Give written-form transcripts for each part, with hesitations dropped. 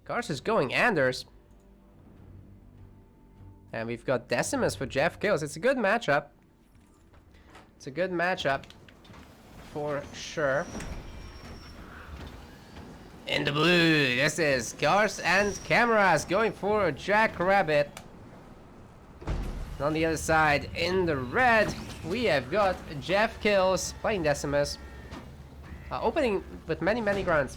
Cars is going Anders. And we've got Decimus for Jeff kills. It's a good matchup. It's a good matchup. For sure. In the blue, this is Cars and Cameras going for a Jackrabbit. On the other side, in the red, we have got Jeff kills playing Decimus. Opening with many grunts.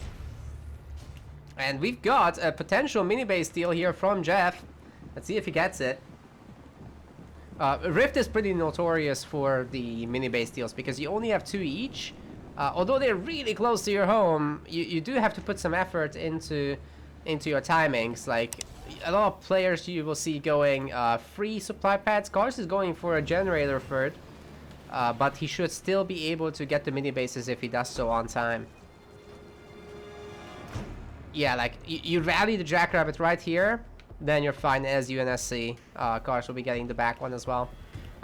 And we've got a potential mini base steal here from Jeff. Let's see if he gets it. Rift is pretty notorious for the mini base steals because you only have 2 each. Although they're really close to your home, you do have to put some effort into your timings. Like a lot of players you will see going free supply pads. Cars is going for a generator third, but he should still be able to get the mini bases if he does so on time. Yeah, like you rally the Jackrabbit right here, then you're fine as UNSC. Cars will be getting the back one as well.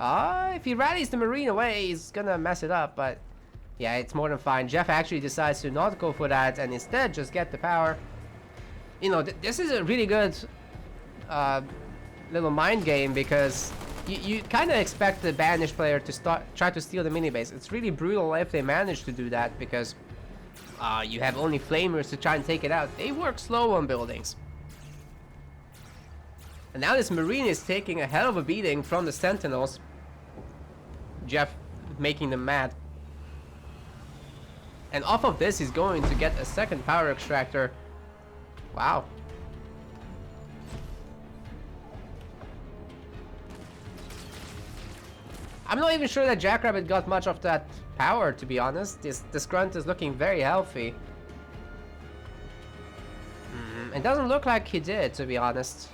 If he rallies the Marine away, he's gonna mess it up, but yeah, it's more than fine. Jeff actually decides to not go for that and instead just get the power. You know, this is a really good little mind game because you kind of expect the banished player to try to steal the mini base. It's really brutal if they manage to do that because you have only flamers to try and take it out. They work slow on buildings. And now this Marine is taking a hell of a beating from the Sentinels. Jeff making them mad. And off of this, he's going to get a second power extractor. Wow. I'm not even sure that Jackrabbit got much of that power, to be honest. This grunt is looking very healthy. It doesn't look like he did, to be honest.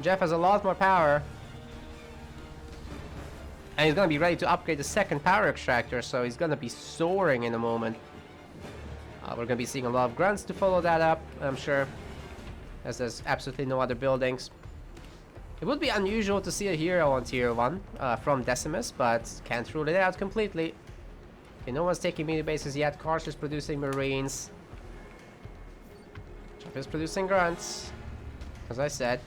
Jeff has a lot more power. And he's gonna be ready to upgrade the second power extractor, so he's gonna be soaring in a moment. We're gonna be seeing a lot of grunts to follow that up, I'm sure, as there's absolutely no other buildings. It would be unusual to see a hero on tier 1 from Decimus, but can't rule it out completely. Okay, no one's taking mini bases yet. Cars is producing Marines. Jeff is producing grunts, as I said.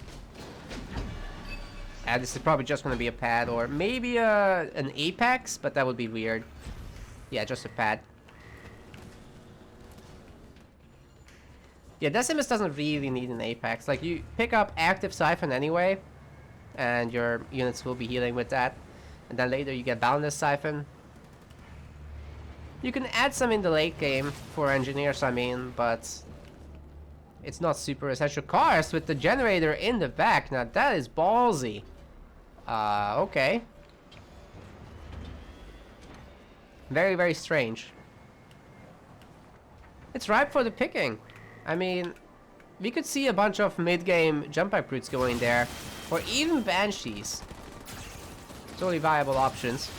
And this is probably just going to be a pad or maybe an Apex, but that would be weird. Yeah, just a pad. Yeah, Decimus doesn't really need an Apex. Like, you pick up active Siphon anyway, and your units will be healing with that. And then later you get Boundless Siphon. You can add some in the late game for engineers, I mean, but it's not super essential. Cars with the generator in the back. Now that is ballsy. Okay. Very strange. It's ripe for the picking. I mean, we could see a bunch of mid-game jump pipe brutes going there, or even banshees. Totally viable options.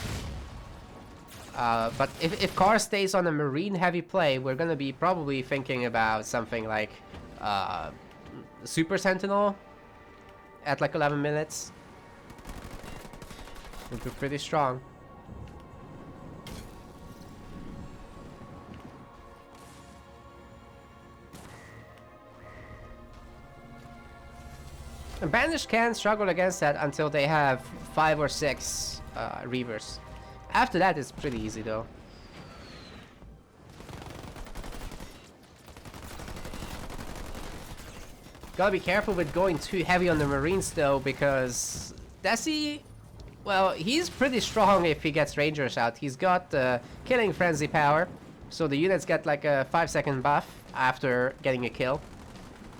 But if Car stays on a marine heavy play, we're gonna be probably thinking about something like Super Sentinel at like 11 minutes. Would be pretty strong. And Banished can struggle against that until they have 5 or 6 Reavers. After that, it's pretty easy though. Gotta be careful with going too heavy on the Marines though, because Desi, well, he's pretty strong if he gets Rangers out. He's got killing frenzy power, so the units get like a 5-second buff after getting a kill.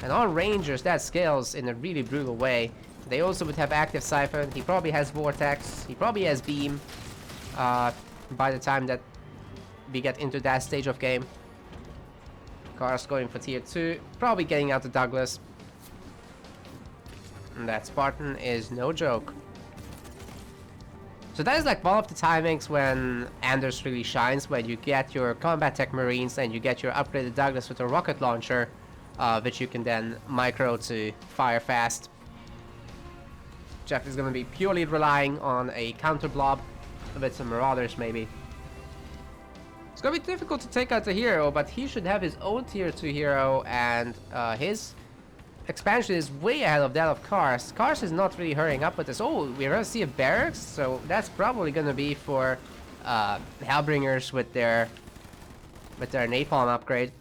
And on Rangers, that scales in a really brutal way. They also would have active Siphon. He probably has Vortex. He probably has Beam by the time that we get into that stage of game. Cars going for tier 2. Probably getting out the Douglas. And that Spartan is no joke. So that is like one of the timings when Anders really shines, when you get your combat tech Marines and you get your upgraded Douglas with a rocket launcher, which you can then micro to fire fast. Jeff is going to be purely relying on a counter blob with some Marauders maybe. It's going to be difficult to take out the hero, but he should have his own tier 2 hero, and his expansion is way ahead of that of Kars. Kars is not really hurrying up with this. Oh, we're gonna see a barracks, so that's probably gonna be for Hellbringers with their napalm upgrade.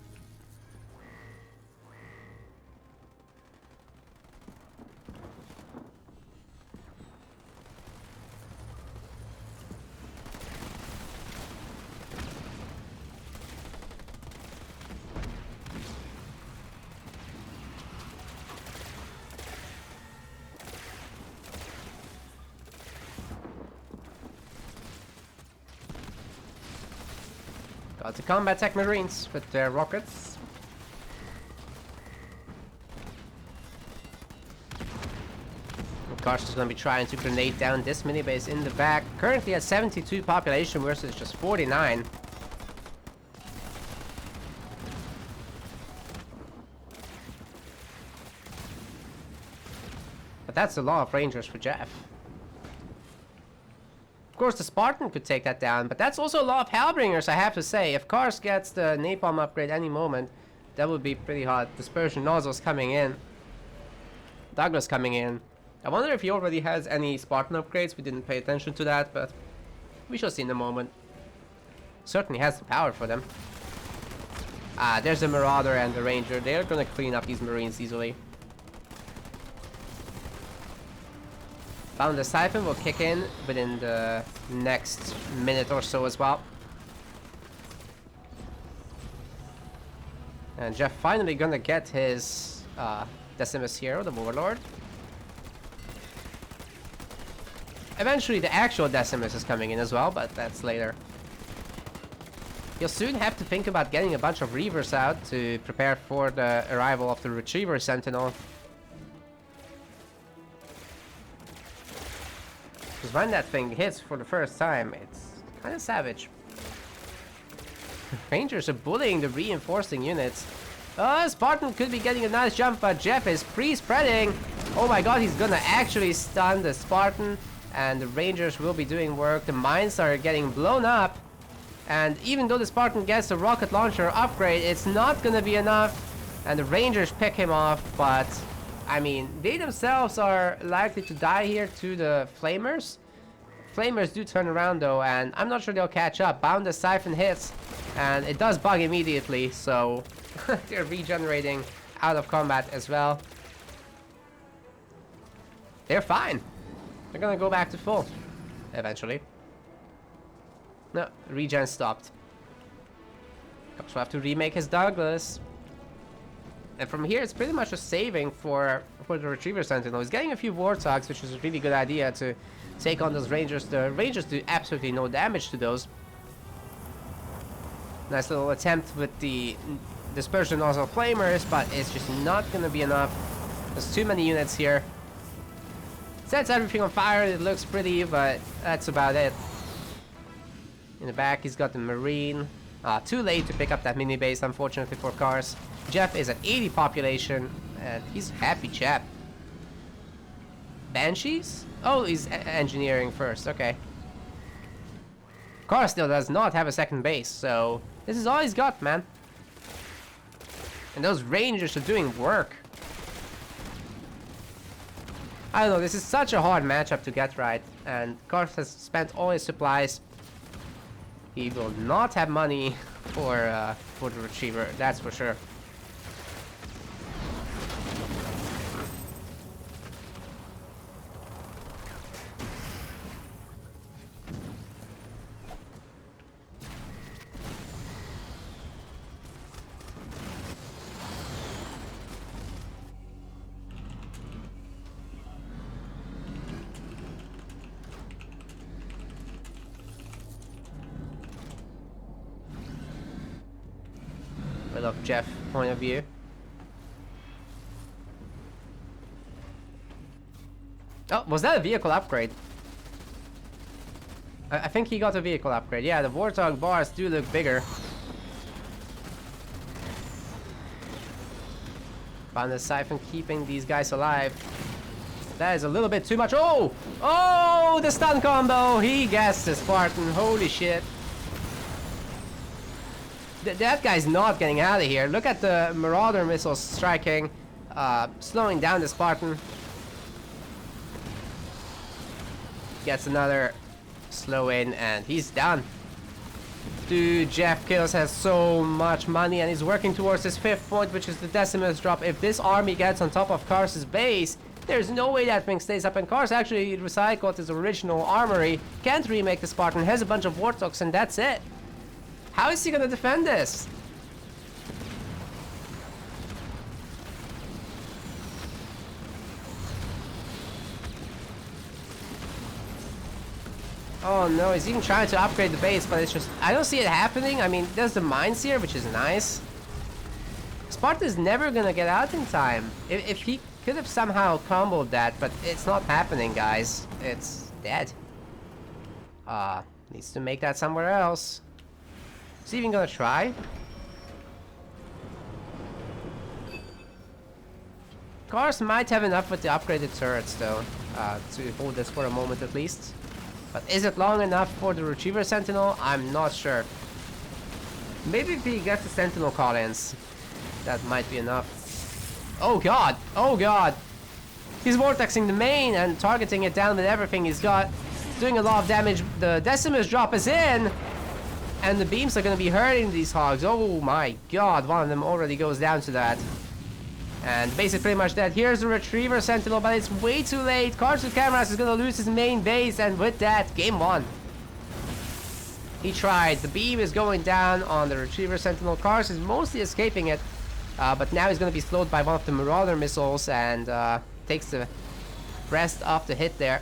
Got the combat tech marines with their rockets. Kars is going to be trying to grenade down this mini base in the back. Currently at 72 population versus just 49. But that's a lot of rangers for Jeff. Of course, the Spartan could take that down, but that's also a lot of Hellbringers, I have to say. If Kars gets the napalm upgrade any moment, that would be pretty hot. Dispersion nozzles coming in. Douglas coming in. I wonder if he already has any Spartan upgrades. We didn't pay attention to that, but we shall see in a moment. Certainly has the power for them. There's the Marauder and the Ranger. They're gonna clean up these Marines easily. Found the Siphon will kick in within the next minute or so as well. And Jeff finally gonna get his Decimus Hero, the Warlord. Eventually the actual Decimus is coming in as well, but that's later. You'll soon have to think about getting a bunch of Reavers out to prepare for the arrival of the Retriever Sentinel. Because when that thing hits for the first time, it's kind of savage. Rangers are bullying the reinforcing units. Spartan could be getting a nice jump, but Jeff is pre-spreading. Oh my god, he's gonna actually stun the Spartan. And the Rangers will be doing work. The mines are getting blown up. And even though the Spartan gets the rocket launcher upgrade, it's not gonna be enough. And the Rangers pick him off, but I mean, they themselves are likely to die here to the Flamers. Flamers do turn around though, and I'm not sure they'll catch up. Bound the Siphon hits, and it does bug immediately, so they're regenerating out of combat as well. They're fine. They're gonna go back to full, eventually. No, regen stopped. Cops will have to remake his Douglas. And from here, it's pretty much a saving for the Retriever Sentinel. He's getting a few Warthogs, which is a really good idea to take on those Rangers. The Rangers do absolutely no damage to those. Nice little attempt with the Dispersion Nozzle Flamers, but it's just not gonna be enough. There's too many units here. Sets everything on fire, it looks pretty, but that's about it. In the back, he's got the Marine. Too late to pick up that mini base, unfortunately for Kars. Jeff is at 80 population, and he's a happy chap. Banshees? Oh, he's engineering first, okay. Kars still does not have a second base, so this is all he's got, man. And those Rangers are doing work. I don't know, this is such a hard matchup to get right, and Kars has spent all his supplies. He will not have money for the Retriever, that's for sure. Of Jeff point of view. Oh, was that a vehicle upgrade? I think he got a vehicle upgrade. Yeah, the Warthog bars do look bigger. Found the Siphon keeping these guys alive. That is a little bit too much. Oh! Oh, the stun combo! He gets the Spartan. Holy shit. That guy's not getting out of here. Look at the Marauder missiles striking. slowing down the Spartan. Gets another slow in, and he's done. Dude, Jeff Kills has so much money, and he's working towards his 5th point, which is the Decimus drop. If this army gets on top of Kars's base, there's no way that thing stays up, and Kars actually recycled his original armory. Can't remake the Spartan, has a bunch of Warthogs, and that's it. How is he gonna defend this? Oh no, he's even trying to upgrade the base, but it's just... I don't see it happening. I mean, there's the mines here, which is nice. Sparta's never gonna get out in time. If he could have somehow comboed that, but it's not happening, guys. It's dead. Needs to make that somewhere else. Is he even gonna try? Kars might have enough with the upgraded turrets, though, to hold this for a moment at least. But is it long enough for the Retriever Sentinel? I'm not sure. Maybe if he gets the Sentinel call-ins, that might be enough. Oh god! Oh god! He's vortexing the main and targeting it down with everything he's got. Doing a lot of damage. The Decimus drop is in! And the beams are gonna be hurting these hogs. Oh my god, one of them already goes down to that. And basically pretty much dead. Here's the Retriever Sentinel, but it's way too late. Kars with Cameras is gonna lose his main base, and with that, game 1. He tried. The beam is going down on the Retriever Sentinel. Kars is mostly escaping it, but now he's gonna be slowed by one of the Marauder missiles, and takes the rest of the hit there.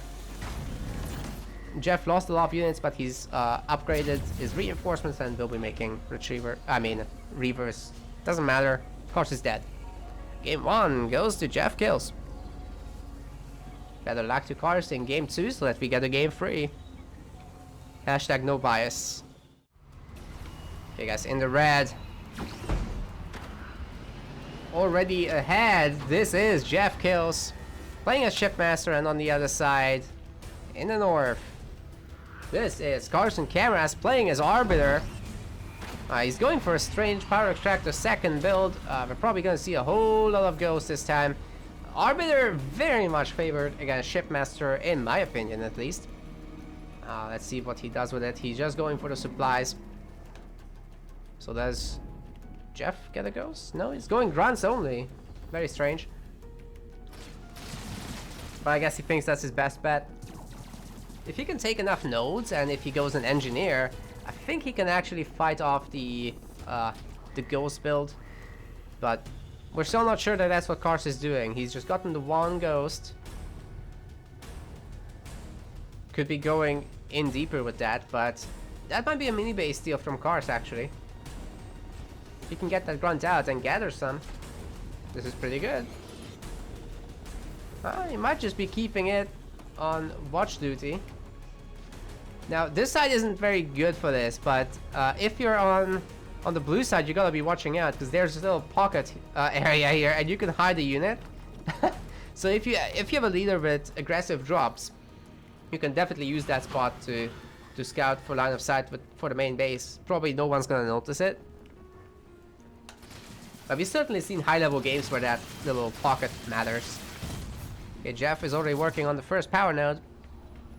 Jeff lost a lot of units, but he's upgraded his reinforcements and will be making Reavers. Doesn't matter. Kars is dead. Game 1 goes to Jeff Kills. Better luck to Kars in game 2 so that we get a game 3. Hashtag no bias. Okay guys, in the red. Already ahead, this is Jeff Kills. Playing as Shipmaster, and on the other side, in the north, this is Carson Cameras playing as Arbiter. He's going for a strange Power Extractor 2nd build. We're probably going to see a whole lot of ghosts this time. Arbiter very much favored against Shipmaster, in my opinion at least. Let's see what he does with it. He's just going for the supplies. So does Jeff get a ghost? No, he's going grunts only. Very strange. But I guess he thinks that's his best bet. If he can take enough nodes, and if he goes an engineer, I think he can actually fight off the ghost build. But we're still not sure that that's what Kars is doing. He's just gotten the one ghost. Could be going in deeper with that, but that might be a mini base steal from Kars actually. If he can get that grunt out and gather some, this is pretty good. He might just be keeping it on watch duty. Now this side isn't very good for this, but if you're on the blue side, you gotta be watching out because there's a little pocket area here, and you can hide a unit. So if you have a leader with aggressive drops, you can definitely use that spot to scout for line of sight for the main base. Probably no one's gonna notice it, but we've certainly seen high-level games where that little pocket matters. Okay, Jeff is already working on the first power node,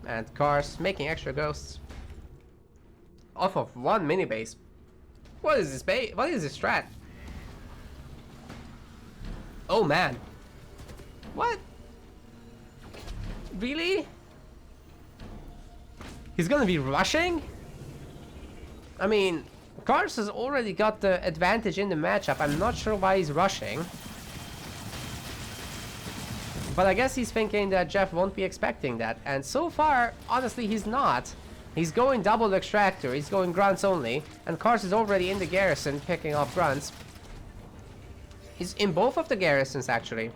and Kars making extra ghosts off of one mini base. What is this base? What is this strat? Oh man, what? Really? He's gonna be rushing? I mean, Kars has already got the advantage in the matchup. I'm not sure why he's rushing. But I guess he's thinking that Jeff won't be expecting that. And so far, honestly, he's not. He's going double extractor. He's going grunts only. And Kars is already in the garrison picking off grunts. He's in both of the garrisons, actually.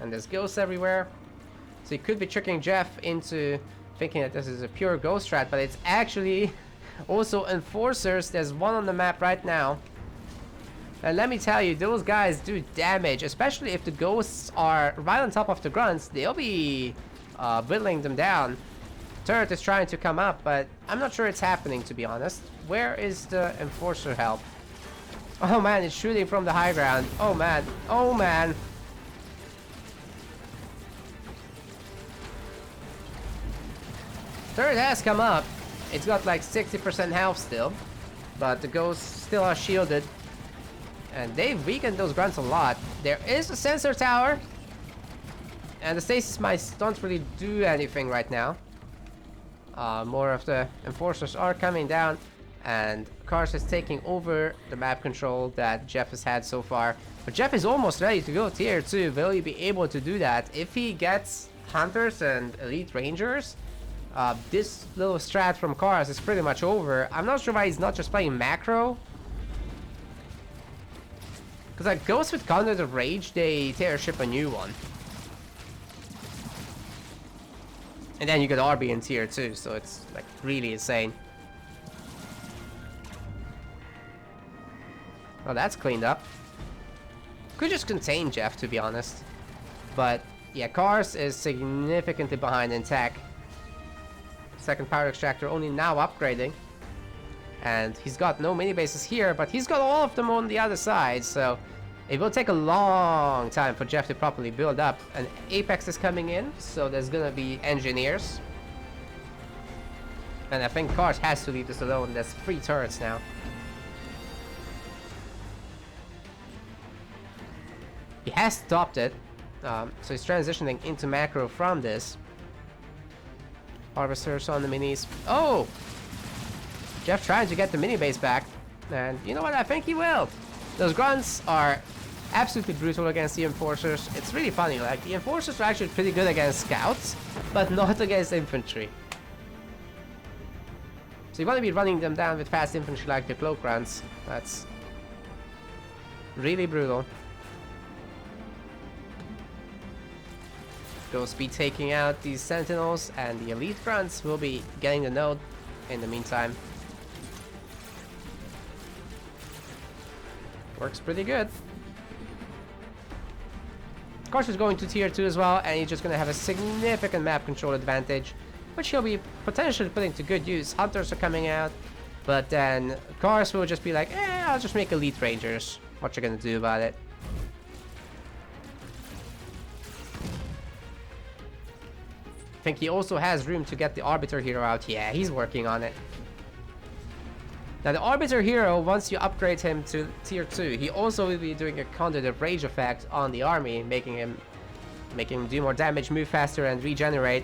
And there's ghosts everywhere. So he could be tricking Jeff into thinking that this is a pure ghost strat. But it's actually also enforcers. There's one on the map right now. And let me tell you, those guys do damage, especially if the ghosts are right on top of the grunts. They'll be whittling them down. Turret is trying to come up, but I'm not sure it's happening, to be honest. Where is the enforcer help? Oh man, it's shooting from the high ground. Oh man, oh man. Turret has come up. It's got like 60% health still, but the ghosts still are shielded. And they've weakened those grunts a lot. There is a sensor tower. And the stasis mice don't really do anything right now. More of the enforcers are coming down. And Cars is taking over the map control that Jeff has had so far. But Jeff is almost ready to go tier 2. Will he be able to do that? If he gets Hunters and Elite Rangers, this little strat from Cars is pretty much over. I'm not sure why he's not just playing macro. Because like Ghosts with Conduit of Rage, they tear ship a new one. And then you get RB in tier 2, so it's like really insane. Well, that's cleaned up. Could just contain Jeff, to be honest. But yeah, Cars is significantly behind in tech. Second power extractor only now upgrading. And he's got no mini bases here, but he's got all of them on the other side, so it will take a long time for Jeff to properly build up. And Apex is coming in, so there's gonna be engineers. And I think Cars has to leave this alone. There's 3 turrets now. He has stopped it, so he's transitioning into macro from this. Harvesters on the minis. Oh! Jeff trying to get the mini base back. And you know what? I think he will. Those grunts are absolutely brutal against the enforcers. It's really funny. Like, the enforcers are actually pretty good against scouts, but not against infantry. So you want to be running them down with fast infantry like the cloak grunts. That's really brutal. Ghost be taking out these sentinels, and the elite grunts will be getting the node in the meantime. Works pretty good. Of course, he's going to tier 2 as well, and he's just going to have a significant map control advantage, which he'll be potentially putting to good use. Hunters are coming out, but then Cars will just be like, I'll just make elite rangers. What you gonna do about it? I think he also has room to get the Arbiter Hero out. Yeah, he's working on it. Now the Arbiter Hero, once you upgrade him to tier 2, he also will be doing a Conduit of Rage effect on the army, making him do more damage, move faster, and regenerate.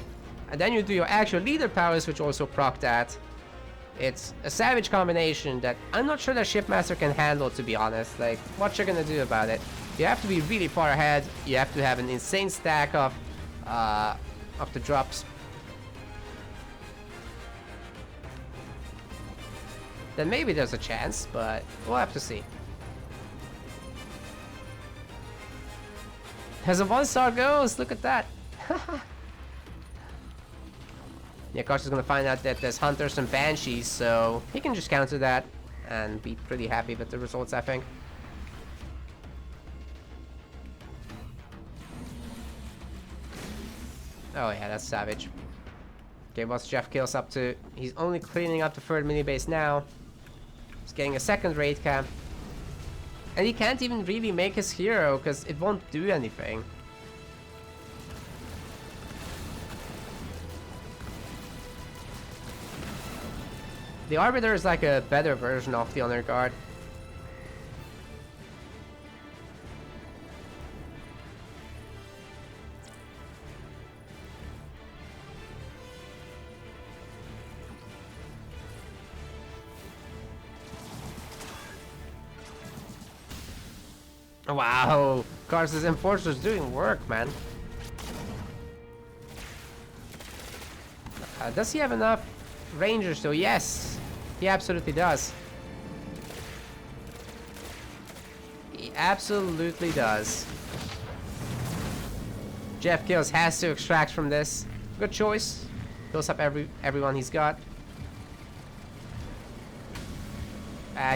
And then you do your actual leader powers, which also proc that. It's a savage combination that I'm not sure that Shipmaster can handle, to be honest. Like, what you're gonna do about it? You have to be really far ahead. You have to have an insane stack of the drops. Then maybe there's a chance, but we'll have to see. There's a 1-star ghost, look at that. Yeah, Karsh is gonna find out that there's Hunters and Banshees, so he can just counter that and be pretty happy with the results, I think. Oh yeah, that's savage. Okay, what's Jeff Kills up to? He's only cleaning up the third mini base now. He's getting a second raid camp. And he can't even really make his hero, because it won't do anything. The Arbiter is like a better version of the Honor Guard. Wow, Cars' Enforcer's doing work, man. Does he have enough Rangers though? Yes, he absolutely does. He absolutely does. Jeff Kills has to extract from this. Good choice. Fills up everyone he's got.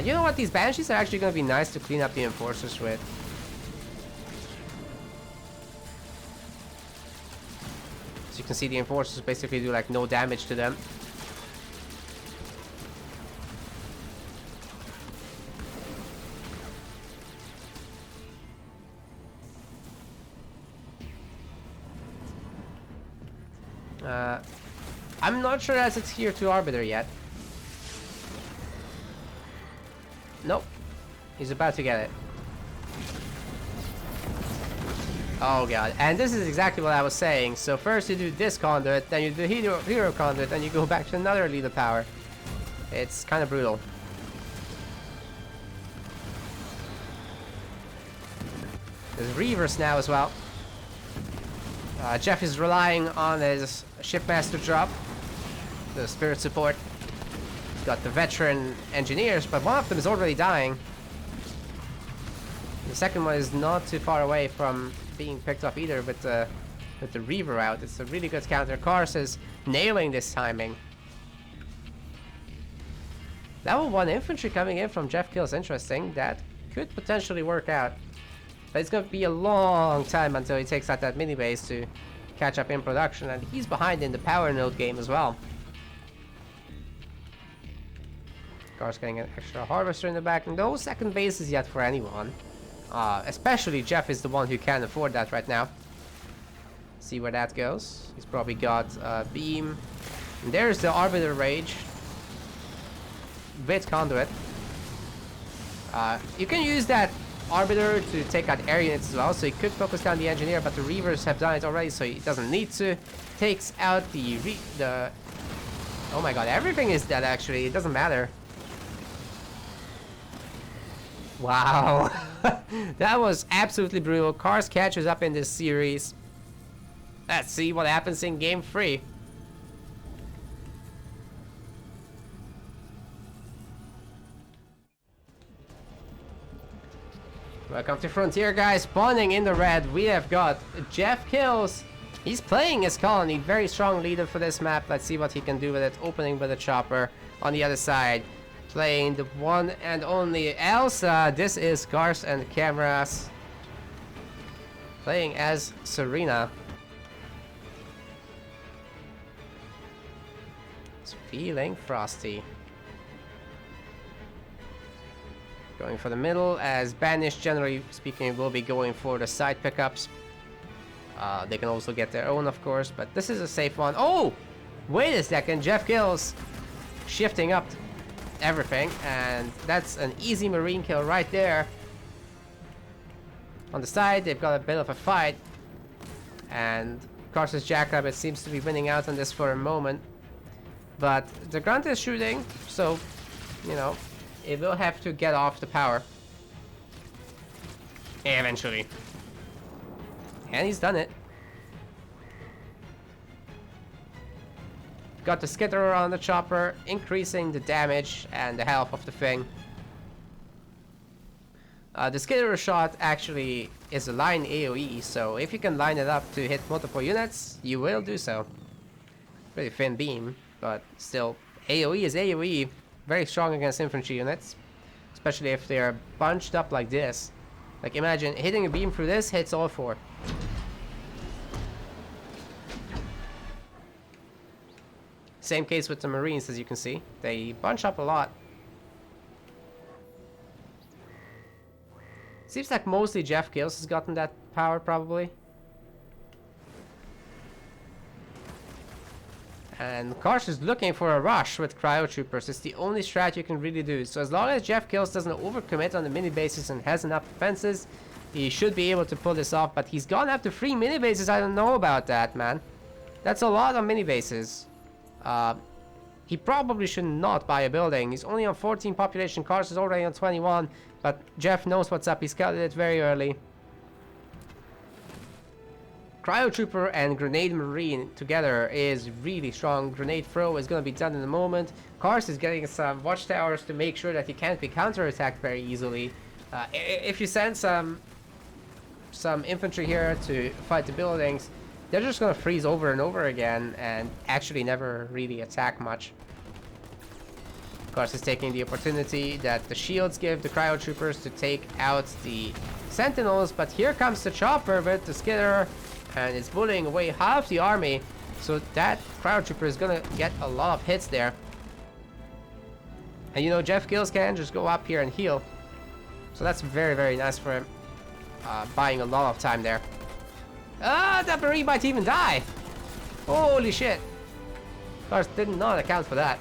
You know what? These Banshees are actually going to be nice to clean up the Enforcers with. As you can see, the Enforcers basically do like no damage to them. I'm not sure that's a tier 2 arbiter yet. Nope. He's about to get it. Oh god, and this is exactly what I was saying. So first you do this conduit, then you do hero conduit, then you go back to another leader power. It's kind of brutal. There's Reavers now as well. Jeff is relying on his shipmaster drop, the spirit support. He's got the veteran engineers, but one of them is already dying. The second one is not too far away from being picked up either with the Reaver out. It's a really good counter. Kars is nailing this timing. Level 1 infantry coming in from Jeff Kill is interesting. That could potentially work out. But it's going to be a long time until he takes out that mini base to catch up in production. And he's behind in the power node game as well. Kars getting an extra harvester in the back. No second bases yet for anyone. Especially Jeff is the one who can afford that right now. See where that goes. He's probably got beam. And there's the Arbiter Rage. With conduit. You can use that Arbiter to take out air units as well, so he could focus down the engineer, but the Reavers have done it already, so he doesn't need to. Takes out the oh my god, everything is dead actually, it doesn't matter. Wow. That was absolutely brutal. Kars catches up in this series. Let's see what happens in game 3. Welcome to Frontier, guys. Spawning in the red, we have got Jeff Kills. He's playing his colony. Very strong leader for this map. Let's see what he can do with it. Opening with a chopper on the other side. Playing the one and only Elsa. This is Kars and Cameras. Playing as Serena. It's feeling frosty. Going for the middle, as Banish, generally speaking, will be going for the side pickups. They can also get their own, of course, but this is a safe one. Oh! Wait a second, Jeff Kills shifting up everything, and that's an easy marine kill right there. On the side, they've got a bit of a fight, and Kars' Jackrabbit seems to be winning out on this for a moment. But the grunt is shooting, so, you know, it will have to get off the power. Eventually. And he's done it. Got the skitterer on the chopper, increasing the damage and the health of the thing. The skitterer shot actually is a line AoE, so if you can line it up to hit multiple units, you will do so. Pretty thin beam, but still, AoE is AoE. Very strong against infantry units, especially if they're bunched up like this. Like imagine hitting a beam through this hits all 4. Same case with the Marines, as you can see. They bunch up a lot. Seems like mostly Jeff Kills has gotten that power, probably. And Kars is looking for a rush with Cryo Troopers. It's the only strat you can really do. So as long as Jeff Kills doesn't overcommit on the mini bases and has enough defenses, he should be able to pull this off. But he's gone after 3 mini bases. I don't know about that, man. That's a lot of mini bases. He probably should not buy a building. He's only on 14 population. Kars is already on 21. But Jeff knows what's up. He scouted it very early. Cryo Trooper and Grenade Marine together is really strong. Grenade Throw is going to be done in a moment. Kars is getting some watchtowers to make sure that he can't be counterattacked very easily. If you send some infantry here to fight the buildings, they're just going to freeze over and over again and actually never really attack much. Kars is taking the opportunity that the shields give the Cryo Troopers to take out the Sentinels, but here comes the chopper with the Skidder. And it's bullying away half the army, so that Cryo Trooper is gonna get a lot of hits there. And you know, Jeff Kills can just go up here and heal, so that's very, very nice for him. Buying a lot of time there. Ah, that Marine might even die. Holy shit! Cars did not account for that.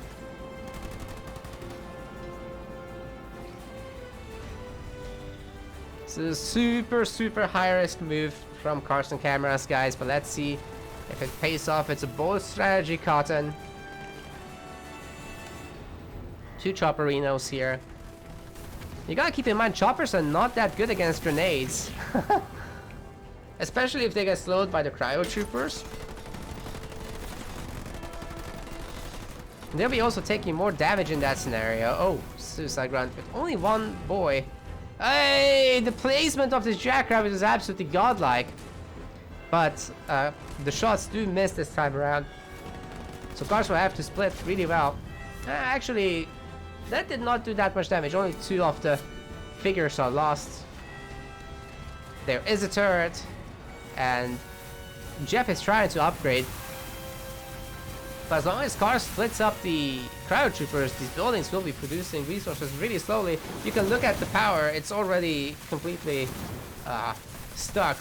This is a super high risk move from Cars and Cameras, guys, but let's see if it pays off. It's a bold strategy, Cotton. 2 Chopperinos here. You gotta keep in mind, choppers are not that good against grenades. Especially if they get slowed by the cryo troopers. They'll be also taking more damage in that scenario. Oh, suicide grunt with only 1 boy. Hey, the placement of this jackrabbit is absolutely godlike. But the shots do miss this time around. So Cars will have to split really well. Actually, that did not do that much damage. Only 2 of the figures are lost. There is a turret. And Jeff is trying to upgrade. But as long as Cars splits up the cryo troopers, these buildings will be producing resources really slowly. You can look at the power, it's already completely stuck.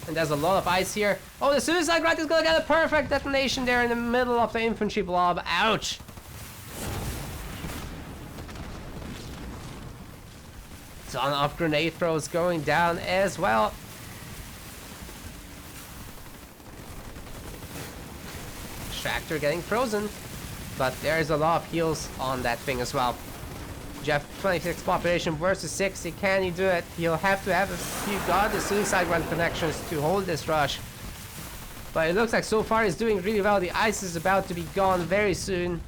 And there's a lot of ice here. Oh, the suicide grunt is gonna get a perfect detonation there in the middle of the infantry blob. Ouch! Ton of grenade throws going down as well. Tractor getting frozen, but there's a lot of heals on that thing as well. Jeff, 26 population versus 60. Can he do it? He'll have to have a few godly suicide run connections to hold this rush. But it looks like so far he's doing really well. The ice is about to be gone very soon.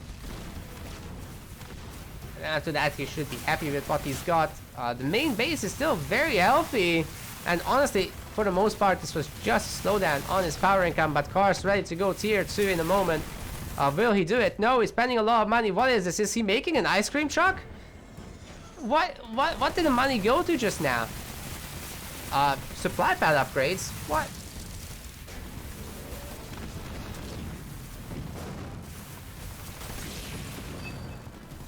And after that, he should be happy with what he's got. The main base is still very healthy, and honestly, for the most part, this was just a slowdown on his power income, but Cars ready to go tier 2 in a moment. Will he do it? No, he's spending a lot of money. What is this? Is he making an ice cream truck? What did the money go to just now? Supply pad upgrades? What?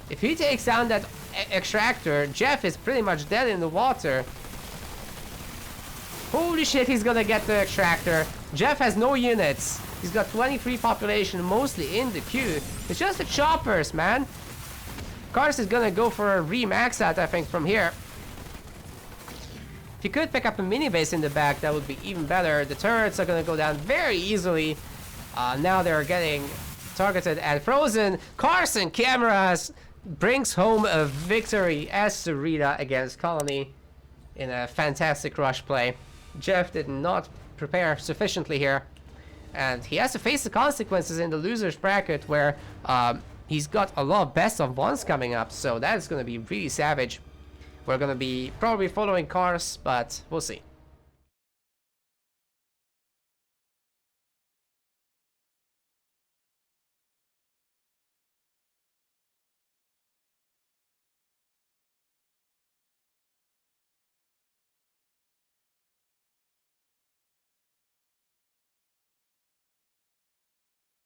If he takes down that extractor, Jeff is pretty much dead in the water. Holy shit, he's gonna get the extractor. Jeff has no units. He's got 23 population, mostly in the queue. It's just the choppers, man. Cars is gonna go for a re-max out, I think, from here. If you could pick up a mini base in the back, that would be even better. The turrets are gonna go down very easily. Now they're getting targeted and frozen. Cars and Cameras brings home a victory as Sarita against Colony in a fantastic rush play. Jeff did not prepare sufficiently here, and he has to face the consequences in the loser's bracket where he's got a lot of best of ones coming up, so that is going to be really savage. We're going to be probably following Cars, but we'll see.